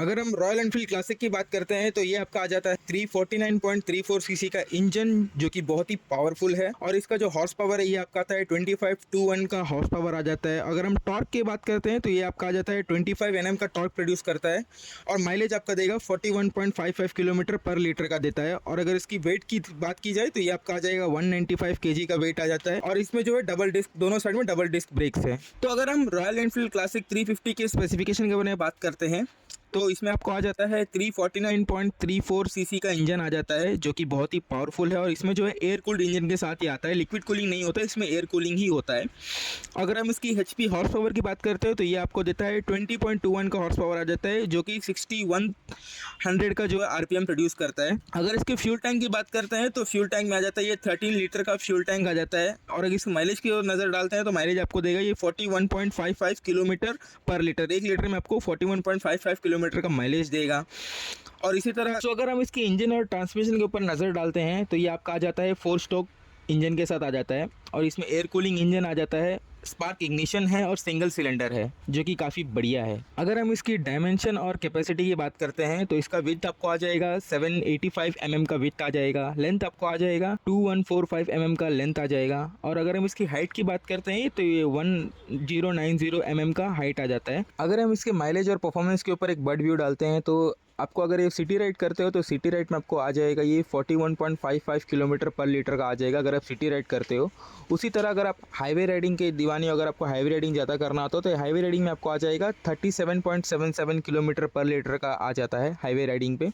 अगर हम royal Enfield classic की बात करते हैं तो ये आपका आ जाता है 349.34 सीसी का इंजन, जो कि बहुत ही पावरफुल है। और इसका जो हॉर्स पावर है ये आपका आता है 25 to 1 का हॉर्स पावर आ जाता है। अगर हम टॉर्क की बात करते हैं तो ये आपका आ जाता है 25 Nm का टॉर्क प्रोड्यूस करता है और माइलेज आपका देगा 41.55 किलोमीटर पर लीटर का देता है। और अगर इसकी वेट की बात की जाए तो ये आपका आ जाएगा 195 kg का वेट आ जाता है। और इसमें जो है डबल डिस्क, दोनों साइड में डबल डिस्क ब्रेक्स है। तो अगर हम रॉयल एनफील्ड क्लासिक 350 के स्पेसिफिकेशन के बारे में बात करते हैं तो इसमें आपको आ जाता है 349.34 सीसी का इंजन आ जाता है, जो कि बहुत ही पावरफुल है। और इसमें जो है एयर कूल्ड इंजन के साथ ही आता है, लिक्विड कूलिंग नहीं होता है, इसमें एयर कूलिंग ही होता है। अगर हम इसकी एचपी हॉर्स पावर की बात करते हो तो ये आपको देता है 20.21 का हॉर्स पावर आ जाता है, जो कि 6100 का जो है आरपीएम प्रोड्यूस करता है। अगर इसके फ्यूल टैंक की बात करते हैं तो फ्यूल टैंक में आ जाता है ये 13 लीटर का फ्यूल टैंक आ जाता है। और अगर इसकी माइलेज की ओर नज़र डालते हैं तो माइलेज आपको देगा ये 41.55 किलोमीटर पर लीटर। 1 लीटर में आपको 41.55 किलोमीटर का माइलेज देगा। और इसी तरह तो अगर हम इसके इंजन और ट्रांसमिशन के ऊपर नज़र डालते हैं तो ये आपका आ जाता है 4 स्ट्रोक इंजन के साथ आ जाता है। और इसमें एयर कूलिंग इंजन आ जाता है, स्पार्क इग्निशन है और सिंगल सिलेंडर है, जो कि काफ़ी बढ़िया है। अगर हम इसकी डायमेंशन और कैपेसिटी की बात करते हैं तो इसका विड्थ आपको आ जाएगा 785 mm का विड्थ आ जाएगा। लेंथ आपको आ जाएगा 2145 mm का लेंथ आ जाएगा। और अगर हम इसकी हाइट की बात करते हैं तो ये 1090 mm का हाइट आ जाता है। अगर हम इसके माइलेज और परफॉर्मेंस के ऊपर एक बर्ड व्यू डालते हैं तो आपको अगर ये सिटी राइड करते हो तो सिटी राइड में आपको आ जाएगा ये 41.55 किलोमीटर पर लीटर का आ जाएगा, अगर आप सिटी राइड करते हो। उसी तरह अगर आप हाईवे राइडिंग के दीवानी हो, अगर आपको हाईवे राइडिंग ज़्यादा करना होता तो हाईवे राइडिंग में आपको आ जाएगा 37.77 किलोमीटर पर लीटर का आ जाता है हाईवे राइडिंग पे।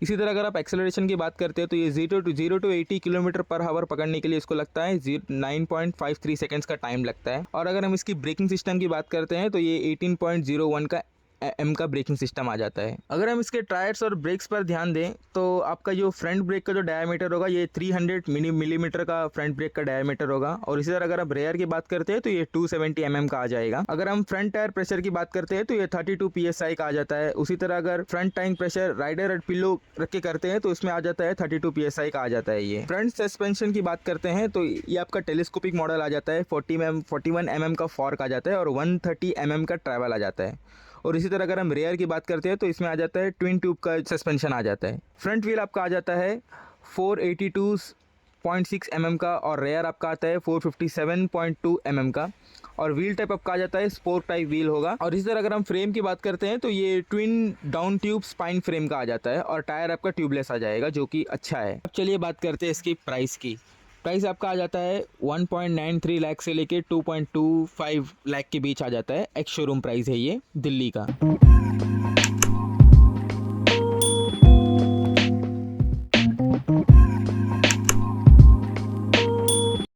इसी तरह अगर आप एक्सेलरेशन की बात करते हो तो ये 0 to 80 किलोमीटर पर हावर पकड़ने के लिए इसको लगता है 9.53 सेकेंड्स का टाइम लगता है। और अगर हम इसकी ब्रेकिंग सिस्टम की बात करते हैं तो ये 18.01 का एम का ब्रेकिंग सिस्टम आ जाता है। अगर हम इसके टायर्स और ब्रेक्स पर ध्यान दें तो आपका जो फ्रंट ब्रेक का जो डायमीटर होगा ये 300 मिलीमीटर का फ्रंट ब्रेक का डायमीटर होगा। और इसी तरह अगर आप रेयर की बात करते हैं तो ये 270 mm का आ जाएगा। अगर हम फ्रंट टायर प्रेशर की बात करते हैं तो ये 32 PSI का आ जाता है। उसी तरह अगर फ्रंट टाइंग प्रेशर राइडर और पिलो रख के करते हैं तो इसमें आ जाता है 32 PSI का आ जाता है। ये फ्रंट सस्पेंशन की बात करते हैं तो ये आपका टेलीस्कोपिक मॉडल आ जाता है। 41 mm का फॉर्क आ जाता है और 130 mm का ट्रैवल आ जाता है। और इसी तरह अगर हम रेयर की बात करते हैं तो इसमें आ जाता है ट्विन ट्यूब का सस्पेंशन आ जाता है। फ्रंट व्हील आपका आ जाता है 482.6 mm का और रेयर आपका आता है 457.2 mm का। और व्हील टाइप आपका आ जाता है स्पोर्ट टाइप व्हील होगा। और इसी तरह अगर हम फ्रेम की बात करते हैं तो ये twin down tube spine frame का आ जाता है और टायर आपका ट्यूबलेस आ जाएगा, जो कि अच्छा है। अब चलिए बात करते हैं इसकी प्राइस की। प्राइस आपका आ जाता है 1.93 लाख से लेके 2.25 लाख के बीच आ जाता है। एक्स शोरूम प्राइस है ये दिल्ली का।